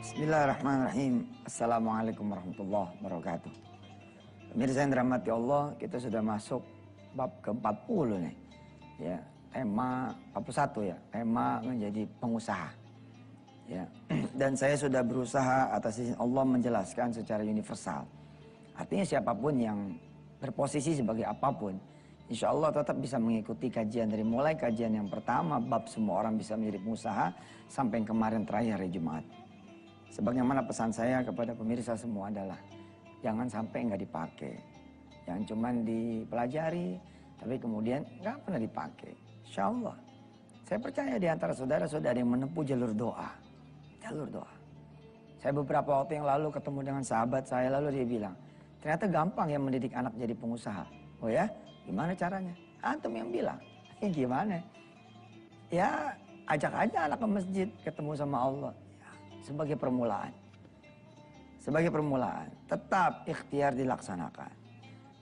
Bismillahirrahmanirrahim. Assalamualaikum warahmatullahi wabarakatuh. Pemirsa yang dirahmati Allah, kita sudah masuk bab ke-40 nih. Ya, tema 41 ya, tema menjadi pengusaha. Ya. Dan saya sudah berusaha atas izin Allah menjelaskan secara universal. Artinya siapapun yang berposisi sebagai apapun, insya Allah tetap bisa mengikuti kajian dari mulai kajian yang pertama, bab semua orang bisa menjadi pengusaha, sampai yang kemarin terakhir hari Jumat. Sebagaimana pesan saya kepada pemirsa semua adalah jangan sampai nggak dipakai, jangan cuman dipelajari, tapi kemudian nggak pernah dipakai. Insya Allah, saya percaya di antara saudara-saudara yang menempuh jalur doa, jalur doa. Saya beberapa waktu yang lalu ketemu dengan sahabat saya, lalu dia bilang, ternyata gampang ya mendidik anak jadi pengusaha. Oh ya, gimana caranya? Antum yang bilang, gimana? Ya, ajak aja anak ke masjid, ketemu sama Allah. Sebagai permulaan. Sebagai permulaan. Tetap ikhtiar dilaksanakan.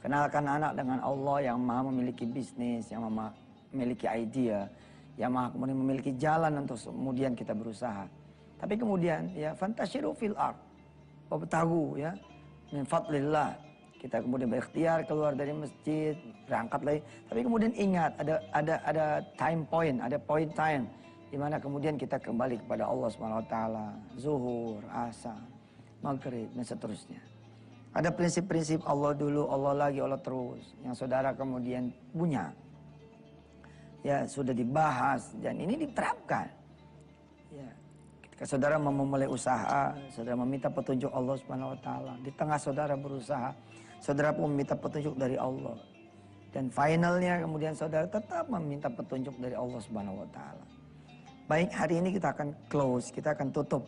Kenalkan anak dengan Allah yang maha memiliki bisnis, yang maha memiliki idea, yang maha kemudian memiliki jalan untuk kemudian kita berusaha. Tapi kemudian ya fantasyiru fil ard. Wabtaghu ya min fadlillah. Kita kemudian berikhtiar keluar dari masjid, berangkat lagi. Tapi kemudian ingat ada time point, ada point time di mana kemudian kita kembali kepada Allah SWT, zuhur, asar, maghrib, dan seterusnya. Ada prinsip-prinsip Allah dulu, Allah lagi, Allah terus, yang saudara kemudian punya. Ya, sudah dibahas, dan ini diterapkan. Ya, ketika saudara mau memulai usaha, saudara meminta petunjuk Allah SWT. Di tengah saudara berusaha, saudara pun meminta petunjuk dari Allah. Dan finalnya kemudian saudara tetap meminta petunjuk dari Allah SWT. Baik, hari ini kita akan close, kita akan tutup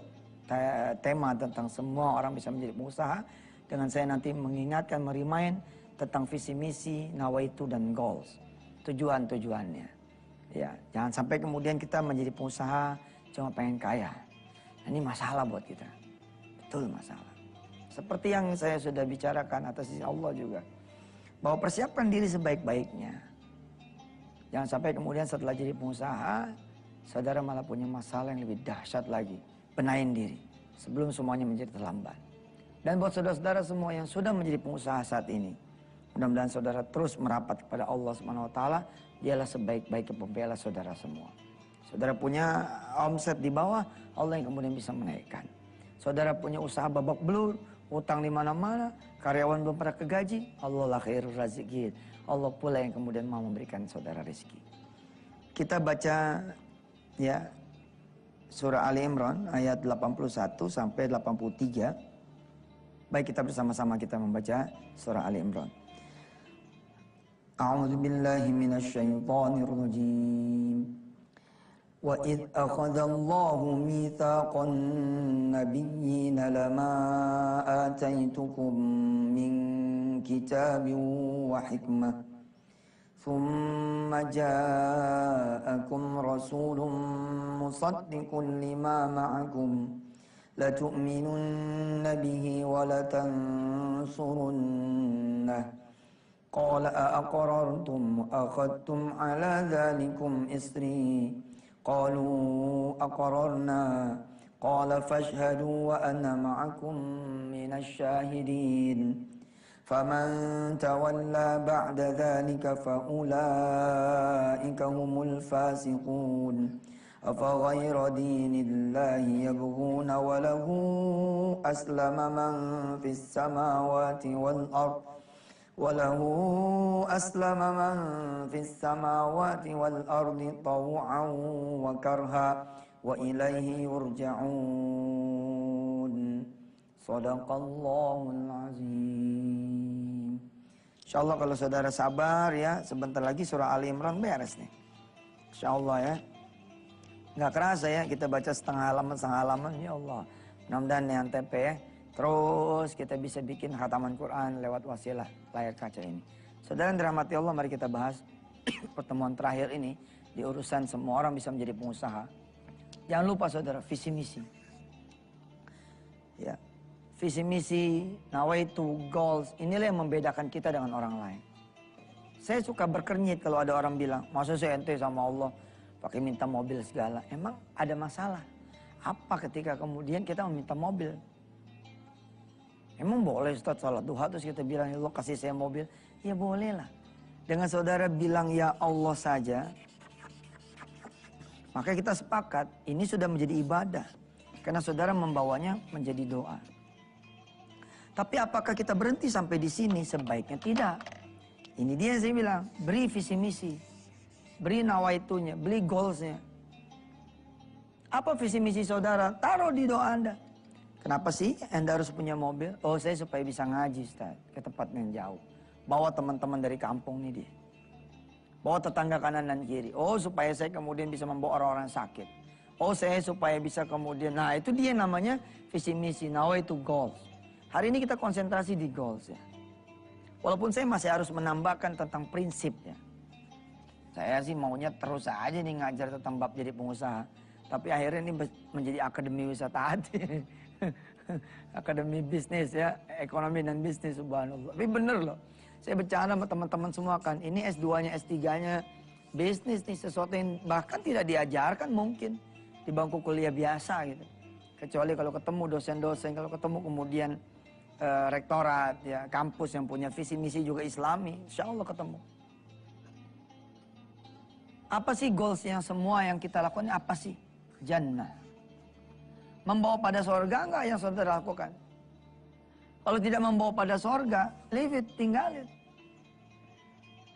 tema tentang semua orang bisa menjadi pengusaha. Dengan saya nanti mengingatkan, merimain tentang visi misi, nawaitu dan goals. Tujuan-tujuannya. Ya, jangan sampai kemudian kita menjadi pengusaha cuma pengen kaya. Ini masalah buat kita. Betul masalah. Seperti yang saya sudah bicarakan atas izin Allah juga. Bahwa persiapkan diri sebaik-baiknya. Jangan sampai kemudian setelah jadi pengusaha, saudara malah punya masalah yang lebih dahsyat lagi. Benahin diri sebelum semuanya menjadi terlambat. Dan buat saudara-saudara semua yang sudah menjadi pengusaha saat ini, mudah-mudahan saudara terus merapat kepada Allah SWT. Dialah sebaik-baik pembela saudara semua. Saudara punya omset di bawah, Allah yang kemudian bisa menaikkan. Saudara punya usaha babak belur, utang di mana-mana, karyawan belum pernah kegaji, Allah lah khairur razikin. Allah pula yang kemudian mau memberikan saudara rezeki. Kita baca ya, surah Ali Imran ayat 81 sampai 83. Baik, kita bersama-sama kita membaca surah Ali Imran. A'udzu billahi minasyaitonir rajim. Wa id akhadallahu mitsaqan nabiyyina lama ataitukum min kitabin wa hikmah. ثم جاءكم رسول مصدق لما معكم لتؤمنن به ولتنصرنه قال أأقررتم أخذتم على ذلكم إصري قالوا أقررنا قال فاشهدوا وأنا معكم من الشاهدين فمن تولى بعد ذلك فأولئك هم الفاسقون أفغير دين الله يبغون وله أسلم من في السماوات والأرض طوعا وكرها وإليه يرجعون Sadaqallahul azim. InsyaAllah kalau saudara sabar ya, sebentar lagi surah Ali Imran beres nih. InsyaAllah ya. Nggak kerasa ya, kita baca setengah halaman, ya Allah. Mudah-mudahan yang TP ya. Terus kita bisa bikin khataman Quran lewat wasilah layar kaca ini. Saudara yang dirahmati Allah, mari kita bahas pertemuan terakhir ini. Di urusan semua orang bisa menjadi pengusaha. Jangan lupa saudara, visi misi. Ya. Visi misi, nawaitu, goals, inilah yang membedakan kita dengan orang lain. Saya suka berkernyit kalau ada orang bilang, masa saya ente sama Allah pakai minta mobil segala. Emang ada masalah? Apa ketika kemudian kita meminta mobil? Emang boleh Ustaz salat duha terus kita bilang, ya Allah kasih saya mobil? Ya boleh lah. Dengan saudara bilang ya Allah saja, maka kita sepakat ini sudah menjadi ibadah. Karena saudara membawanya menjadi doa. Tapi apakah kita berhenti sampai di sini? Sebaiknya tidak. Ini dia yang saya bilang, beri visi misi. Beri nawaitunya, beli goalsnya. Apa visi misi saudara? Taruh di doa Anda. Kenapa sih Anda harus punya mobil? Oh saya supaya bisa ngaji Ustaz, ke tempat yang jauh. Bawa teman-teman dari kampung nih dia. Bawa tetangga kanan dan kiri. Oh supaya saya kemudian bisa membawa orang-orang sakit. Oh saya supaya bisa kemudian, nah itu dia namanya visi misi, nawaitu goals. Hari ini kita konsentrasi di goals ya. Walaupun saya masih harus menambahkan tentang prinsipnya. Saya sih maunya terus aja nih ngajar tentang bab jadi pengusaha. Tapi akhirnya ini menjadi akademi wisata hati. Akademi bisnis ya, ekonomi dan bisnis subhanallah. Tapi bener loh, saya bercanda sama teman-teman semua kan. Ini S2-nya, S3-nya bisnis nih, sesuatu yang bahkan tidak diajarkan mungkin di bangku kuliah biasa gitu. Kecuali kalau ketemu dosen-dosen, kalau ketemu kemudian rektorat, ya kampus yang punya visi misi juga Islami, insya Allah ketemu. Apa sih goalsnya semua yang kita lakukan? Apa sih? Jannah. Membawa pada sorga enggak yang saudara lakukan? Kalau tidak membawa pada sorga, leave it, tinggalin.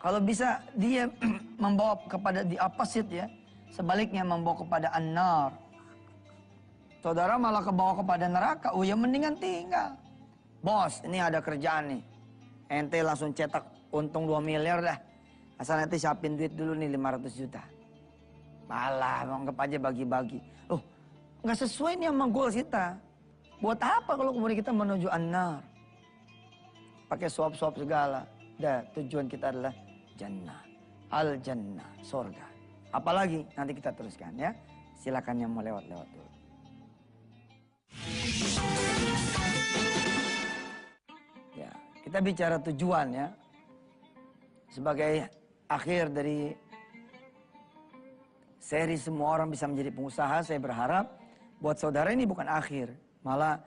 Kalau bisa dia membawa kepada the opposite ya, sebaliknya membawa kepada an-nar. Saudara malah kebawa kepada neraka, oh ya mendingan tinggal. Bos, ini ada kerjaan nih. Ente langsung cetak untung 2 miliar dah. Asal nanti siapin duit dulu nih 500 juta. Malah, anggap aja bagi-bagi. Oh, nggak sesuai nih sama goal kita. Buat apa kalau kemudian kita menuju an-nar? Pakai suap-suap segala. Dah, tujuan kita adalah jannah. Al-jannah, surga. Apalagi nanti kita teruskan ya. Silakan yang mau lewat-lewat dulu. Ya, kita bicara tujuan ya. Sebagai akhir dari seri semua orang bisa menjadi pengusaha, saya berharap buat saudara ini bukan akhir, malah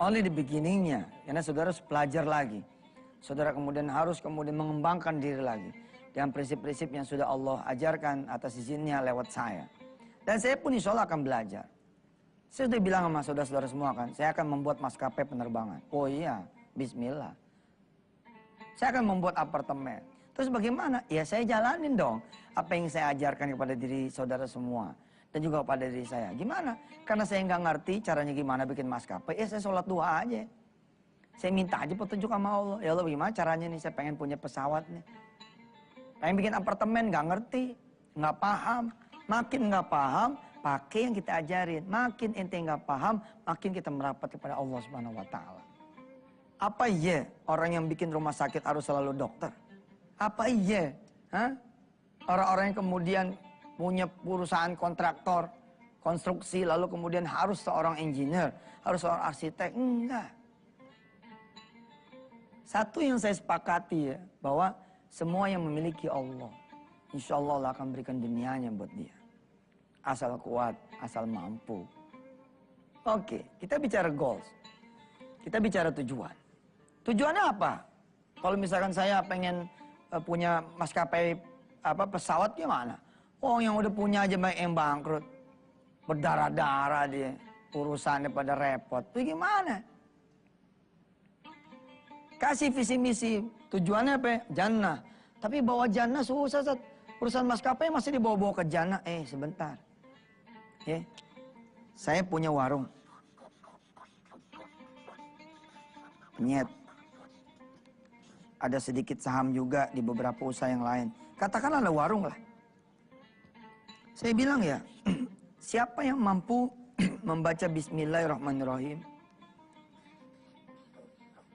only the beginningnya. Karena saudara harus belajar lagi. Saudara kemudian harus mengembangkan diri lagi dengan prinsip-prinsip yang sudah Allah ajarkan atas izinnya lewat saya. Dan saya pun insya Allah akan belajar. Saya sudah bilang sama saudara-saudara semua kan, saya akan membuat maskapai penerbangan. Oh iya, bismillah. Saya akan membuat apartemen. Terus bagaimana? Ya saya jalanin dong apa yang saya ajarkan kepada diri saudara semua. Dan juga kepada diri saya. Gimana? Karena saya nggak ngerti caranya gimana bikin maskapai. Ya saya sholat duha aja. Saya minta aja petunjuk sama Allah. Ya Allah bagaimana caranya nih, saya pengen punya pesawat nih. Pengen bikin apartemen, nggak ngerti. Nggak paham. Makin nggak paham, pakai yang kita ajarin. Makin ente nggak paham, makin kita merapat kepada Allah Subhanahu Wa Taala. Apa iya orang yang bikin rumah sakit harus selalu dokter? Apa iya? Orang-orang yang kemudian punya perusahaan kontraktor, konstruksi, lalu kemudian harus seorang engineer, harus seorang arsitek. Enggak. Satu yang saya sepakati ya, bahwa semua yang memiliki Allah, insya Allah Allah akan berikan dunianya buat dia. Asal kuat, asal mampu. Oke, kita bicara goals. Kita bicara tujuan. Tujuannya apa? Kalau misalkan saya pengen punya maskapai pesawat gimana? Oh yang udah punya aja banyak yang bangkrut. Berdarah-darah dia. Urusannya pada repot. Itu gimana? Kasih visi misi. Tujuannya apa? Jannah. Tapi bawa jannah susah. Urusan maskapai masih dibawa-bawa ke jannah. Sebentar. Saya punya warung. Nyet. Ada sedikit saham juga di beberapa usaha yang lain. Katakanlah ada warung lah. Saya bilang ya, siapa yang mampu membaca Bismillahirrahmanirrahim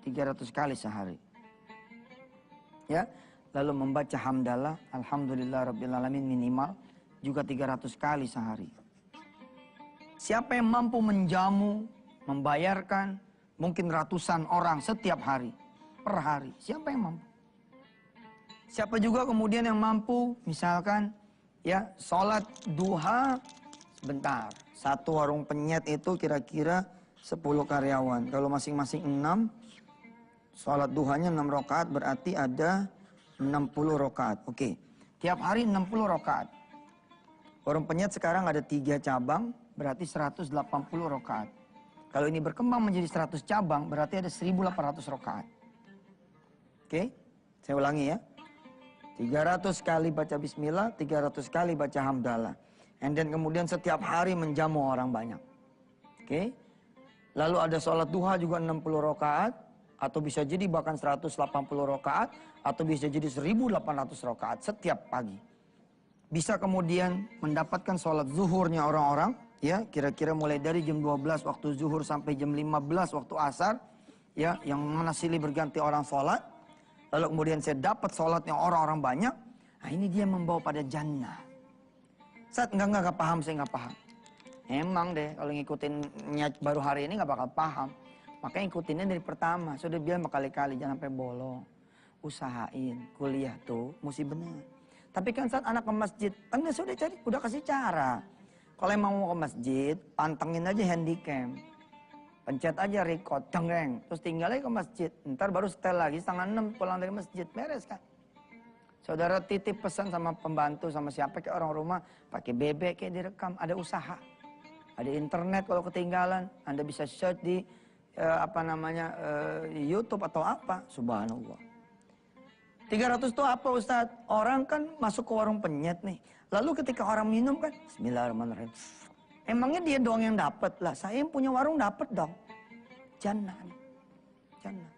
300 kali sehari. Ya, lalu membaca hamdalah, alhamdulillahirabbil alamin minimal juga 300 kali sehari. Siapa yang mampu menjamu, membayarkan mungkin ratusan orang setiap hari, per hari. Siapa yang mampu? Siapa juga kemudian yang mampu misalkan ya sholat duha sebentar, Satu warung penyet itu kira-kira 10 karyawan. Kalau masing-masing 6, sholat duhanya 6 rakaat berarti ada 60 rakaat. Oke, tiap hari 60 rakaat. Warung penyet sekarang ada 3 cabang, berarti 180 rakaat. Kalau ini berkembang menjadi 100 cabang, berarti ada 1.800 rakaat. Oke, saya ulangi ya. 300 kali baca bismillah, 300 kali baca hamdalah. And then kemudian setiap hari menjamu orang banyak. Oke. Lalu ada sholat duha juga 60 rakaat. Atau bisa jadi bahkan 180 rakaat. Atau bisa jadi 1.800 rakaat setiap pagi. Bisa kemudian mendapatkan sholat zuhurnya orang-orang. Ya, kira-kira mulai dari jam 12 waktu zuhur sampai jam 15 waktu asar. Ya, yang mana silih berganti orang sholat. Lalu kemudian saya dapat sholatnya orang-orang banyak. Nah ini dia membawa pada jannah. Saat enggak paham, saya enggak paham. Emang deh kalau ngikutinnya baru hari ini enggak bakal paham. Makanya ikutinnya dari pertama. Sudah bilang berkali-kali jangan sampai bolong. Usahain kuliah tuh mesti benar. Tapi kan saat anak ke masjid, kan sudah cari, udah kasih cara. Kalau emang mau ke masjid, pantengin aja handycam. Pencet aja record, dengreng. Terus tinggal aja ke masjid. Ntar baru setel lagi, setengah 6 pulang dari masjid. Beres kan? Saudara titip pesan sama pembantu, sama siapa kayak orang rumah. Pakai bebek kayak direkam, ada usaha. Ada internet kalau ketinggalan. Anda bisa search di YouTube atau apa. Subhanallah. 300 itu apa Ustadz? Orang kan masuk ke warung penyet nih. Lalu ketika orang minum kan, bismillahirrahmanirrahim. Emangnya dia doang yang dapat lah. Saya yang punya warung dapat dong. Jannah. Jannah.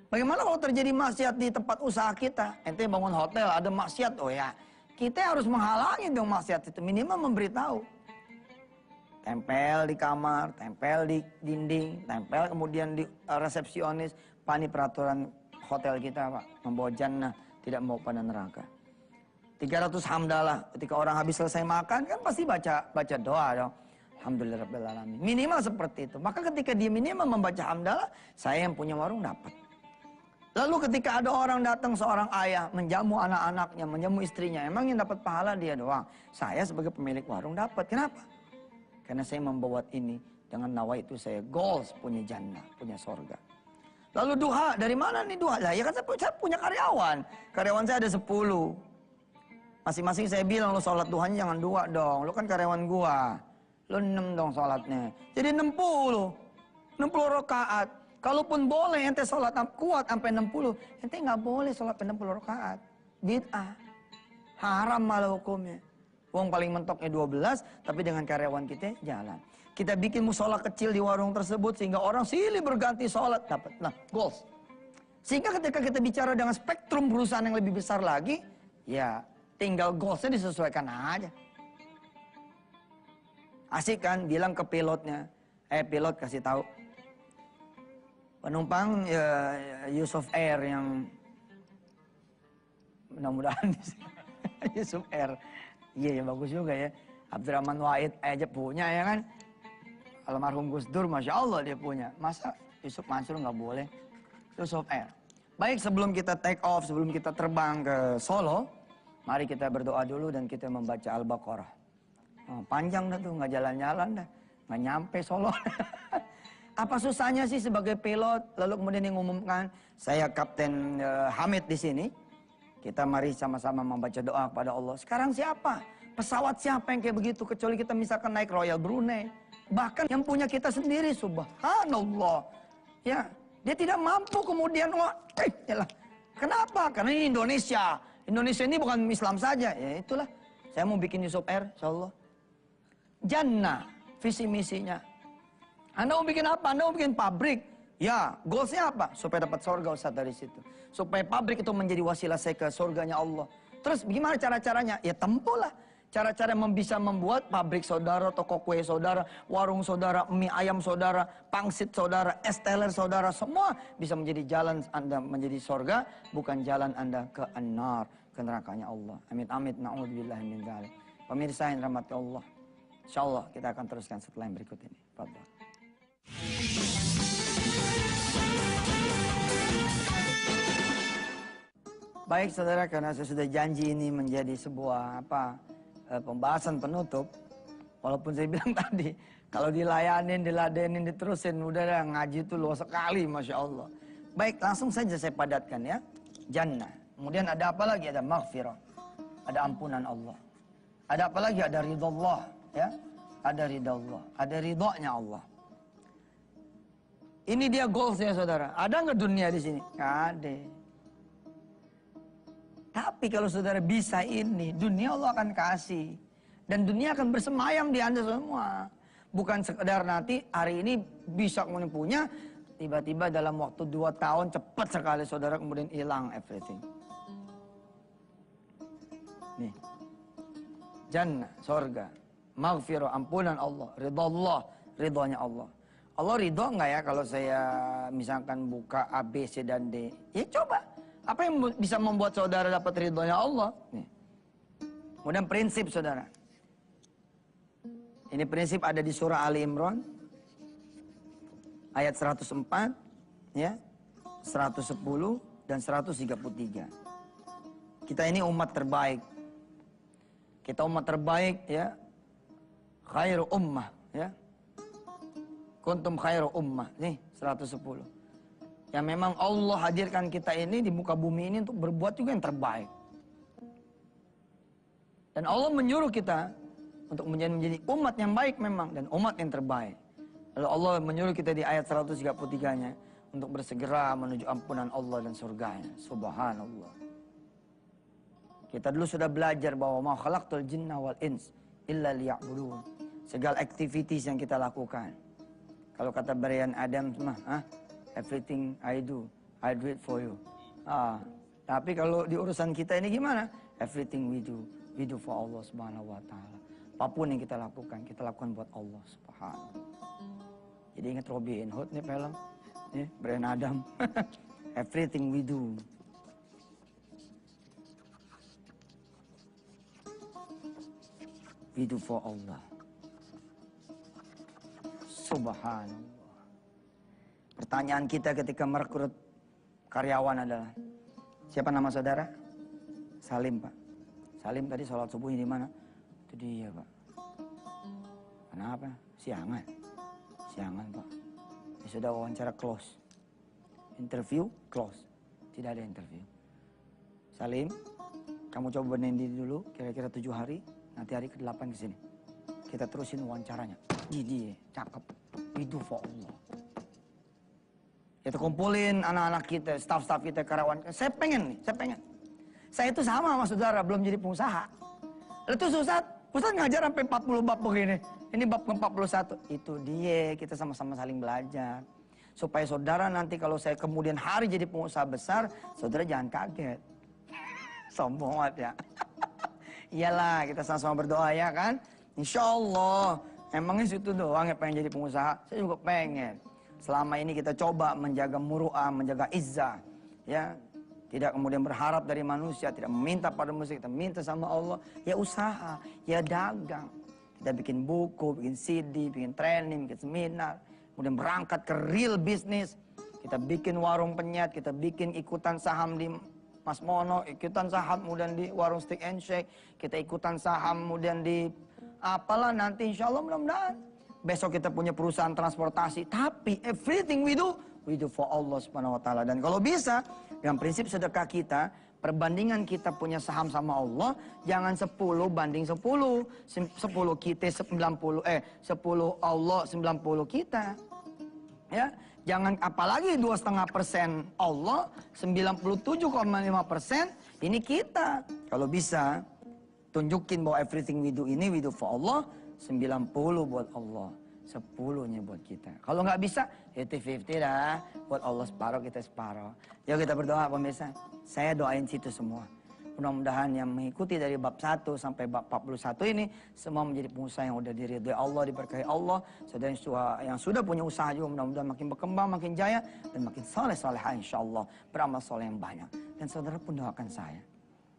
Bagaimana kalau terjadi maksiat di tempat usaha kita? Ente bangun hotel ada maksiat, oh ya. Kita harus menghalangi dong maksiat itu. Minimal memberitahu. Tempel di kamar, tempel di dinding, tempel kemudian di resepsionis. Pak, ini peraturan hotel kita Pak. Membawa jannah, tidak mau pada neraka. 300 hamdalah. Ketika orang habis selesai makan kan pasti baca doa dong. Alhamdulillahirrahmanirrahim. Minimal seperti itu. Maka ketika dia minimal membaca hamdalah, saya yang punya warung dapat. Lalu ketika ada orang datang, seorang ayah menjamu anak-anaknya, menjamu istrinya, emang yang dapat pahala dia doang. Saya sebagai pemilik warung dapat. Kenapa? Karena saya membawa ini dengan nawa itu saya goals punya jannah, punya sorga. Lalu duha, dari mana nih duha? Lah ya kan saya punya karyawan. Karyawan saya ada 10. Masing-masing saya bilang, lo sholat duhanya jangan 2 dong. Lo kan karyawan gua. Lo 6 dong sholatnya. Jadi 60. 60 rakaat. Kalaupun boleh ente sholat kuat sampai 60. Ente nggak boleh sholat sampai 60 rakaat. Bid'ah. Haram malah hukumnya. Wong paling mentoknya 12. Tapi dengan karyawan kita jalan. Kita bikin musola kecil di warung tersebut. Sehingga orang silih berganti sholat. Dapat. Nah, goals. Sehingga ketika kita bicara dengan spektrum perusahaan yang lebih besar lagi. Ya, tinggal goalsnya disesuaikan aja. Asik kan bilang ke pilotnya. Pilot kasih tahu. Penumpang Yusuf Air yang mudah-mudahan Yusuf Air. Iya ya bagus juga ya. Abdurrahman Wahid aja punya ya kan. Almarhum Gus Dur Masya Allah dia punya. Masa Yusuf Mansur nggak boleh? Yusuf Air. Baik sebelum kita take off, sebelum kita terbang ke Solo. Mari kita berdoa dulu dan kita membaca Al-Baqarah. Oh, panjang dah tuh, nggak jalan-jalan dah. Nggak nyampe Solo. Apa susahnya sih sebagai pilot? Lalu kemudian yang mengumumkan, saya Kapten Hamid di sini. Kita mari sama-sama membaca doa kepada Allah. Sekarang siapa? Pesawat siapa yang kayak begitu? Kecuali kita misalkan naik Royal Brunei. Bahkan yang punya kita sendiri, subhanallah. Ya, dia tidak mampu kemudian, yalah. Kenapa? Karena ini Indonesia. Indonesia ini bukan Islam saja. Ya itulah. Saya mau bikin Yusuf Air, insyaallah. Jannah, visi misinya. Anda mau bikin apa? Anda mau bikin pabrik. Ya, goalsnya apa? Supaya dapat surga Ustaz dari situ. Supaya pabrik itu menjadi wasilah saya ke surganya Allah. Terus gimana cara-caranya? Ya tempuhlah. Cara-cara bisa membuat pabrik saudara, toko kue saudara, warung saudara, mie ayam saudara, pangsit saudara, es teler saudara. Semua bisa menjadi jalan Anda menjadi surga. Bukan jalan Anda ke an-nar, ke nerakanya Allah. Amit-amit, na'udzubillahi min dzalik. Pemirsa yang dirahmati Allah. InsyaAllah kita akan teruskan setelah yang berikut ini. Fadhal. Baik saudara, karena saya sudah janji ini menjadi sebuah pembahasan penutup. Walaupun saya bilang tadi, kalau dilayanin, diladenin, diterusin, udah dah, ngaji itu luas sekali, Masya Allah. Baik, langsung saja saya padatkan ya. Jannah. Kemudian ada apa lagi? Ada maghfirah. Ada ampunan Allah. Ada apa lagi? Ada ridha Allah. Ya. Ada ridha Allah. Ada ridhonya Allah. Ini dia goals ya saudara. Ada nggak dunia di sini? Nggak ada. Tapi kalau saudara bisa ini, dunia Allah akan kasih. Dan dunia akan bersemayam di Anda semua. Bukan sekedar nanti hari ini bisa kemudian punya, tiba-tiba dalam waktu 2 tahun cepat sekali saudara kemudian hilang everything. Nih. Jannah, sorga, maghfirah, ampunan Allah, ridha Allah, ridhonya Allah. Allah ridho nggak ya kalau saya misalkan buka A, B, C, dan D? Ya coba. Apa yang bisa membuat saudara dapat ridhonya Allah? Nih. Kemudian prinsip saudara. Ini prinsip ada di surah Ali Imran. Ayat 104, ya, 110, dan 133. Kita ini umat terbaik. Kita umat terbaik, ya. Khairu ummah, ya. Kuntum khairu ummah. Nih, 110. Ya memang Allah hadirkan kita ini di muka bumi ini untuk berbuat juga yang terbaik. Dan Allah menyuruh kita untuk menjadi umat yang baik memang. Dan umat yang terbaik. Lalu Allah menyuruh kita di ayat 133-nya. Untuk bersegera menuju ampunan Allah dan surganya. Subhanallah. Kita dulu sudah belajar bahwa ma khalaqtul jinna wal ins illa liya'budun. Segala activities yang kita lakukan. Kalau kata Brian Adams mah, everything I do it for you. Tapi kalau di urusan kita ini gimana? Everything we do for Allah Subhanahu wa taala. Apapun yang kita lakukan buat Allah Subhanahu. Jadi ingat Robin Hood nih film, nih Brian Adams. Everything we do. We do for Allah. Subhanallah. Pertanyaan kita ketika merekrut karyawan adalah, siapa nama saudara? Salim, Pak. Salim tadi sholat subuh di mana? Itu dia, Pak. Kenapa? Siangan. Siangan, Pak. Ya sudah wawancara close. Interview close. Tidak ada interview. Salim, kamu coba bernendi dulu kira-kira 7 hari. Nanti hari ke-8 kesini. Kita terusin wawancaranya. Dia, cakep. Itu for Allah. Kita kumpulin anak-anak kita, staff-staff kita, karyawan. Saya pengen. Saya itu sama sama saudara, belum jadi pengusaha. Itu Ustaz ngajar sampai 40 bab begini. Ini bab ke-41. Itu dia, kita sama-sama saling belajar. Supaya saudara nanti kalau saya kemudian hari jadi pengusaha besar, saudara jangan kaget. Sombong banget ya. Iyalah, kita sama-sama berdoa ya kan. Insya Allah. Emangnya situ doang yang pengen jadi pengusaha? Saya juga pengen. Selama ini kita coba menjaga muru'ah, menjaga izzah. Ya, tidak kemudian berharap dari manusia, tidak meminta pada manusia, kita minta sama Allah. Ya usaha, ya dagang. Kita bikin buku, bikin CD, bikin training, bikin seminar. Kemudian berangkat ke real business. Kita bikin warung penyet, kita bikin ikutan saham di Mas Mono, ikutan saham kemudian di warung Steak and Shake. Kita ikutan saham kemudian di apalah nanti insya Allah mudah-mudahan. Besok kita punya perusahaan transportasi. Tapi everything we do for Allah Subhanahu wa taala. Dan kalau bisa, dengan prinsip sedekah kita, perbandingan kita punya saham sama Allah, jangan 10 banding 10. 10 kita 10 Allah 90 kita. Ya, jangan apalagi 2,5% Allah, 97,5% ini kita. Kalau bisa, tunjukin bahwa everything we do ini we do for Allah, 90 buat Allah, 10-nya buat kita. Kalau nggak bisa, 50-50 dah. Buat Allah separuh, kita separuh. Yuk kita berdoa pemirsa. Saya doain situ semua. Mudah-mudahan yang mengikuti dari bab 1 sampai bab 41 ini, semua menjadi pengusaha yang udah diridhoi Allah, diberkahi Allah. Saudara yang sudah punya usaha juga mudah-mudahan makin berkembang, makin jaya, dan makin saleh-salehah insyaAllah. Beramal soleh yang banyak. Dan saudara pun doakan saya.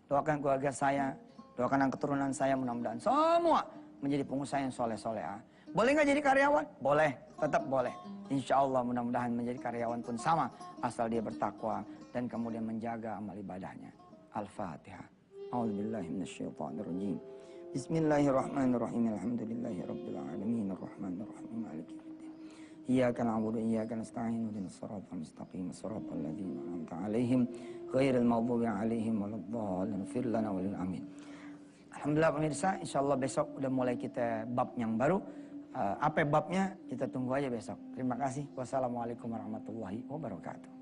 Doakan keluarga saya, doakan keturunan saya, mudah-mudahan semua menjadi pengusaha yang soleh-solehah. Boleh nggak jadi karyawan? Boleh, tetap boleh. Insya Allah mudah-mudahan menjadi karyawan pun sama, asal dia bertakwa dan kemudian menjaga amal ibadahnya. Al-Fatihah. A'udzubillahi minasyaitonirrajim. Bismillahirrahmanirrahim. Alhamdulillahirabbil alamin arrahmanir rahim maliki yaumiddin. Iyyaka na'budu wa iyyaka nasta'in ihdinas siratal mustaqim siratal ladzina an'amta 'alaihim ghairil maghdubi 'alaihim waladdallin. Ighfir lana wa lil amin. Alhamdulillah pemirsa, insyaallah besok udah mulai kita bab yang baru. Apa babnya kita tunggu aja besok. Terima kasih. Wassalamualaikum warahmatullahi wabarakatuh.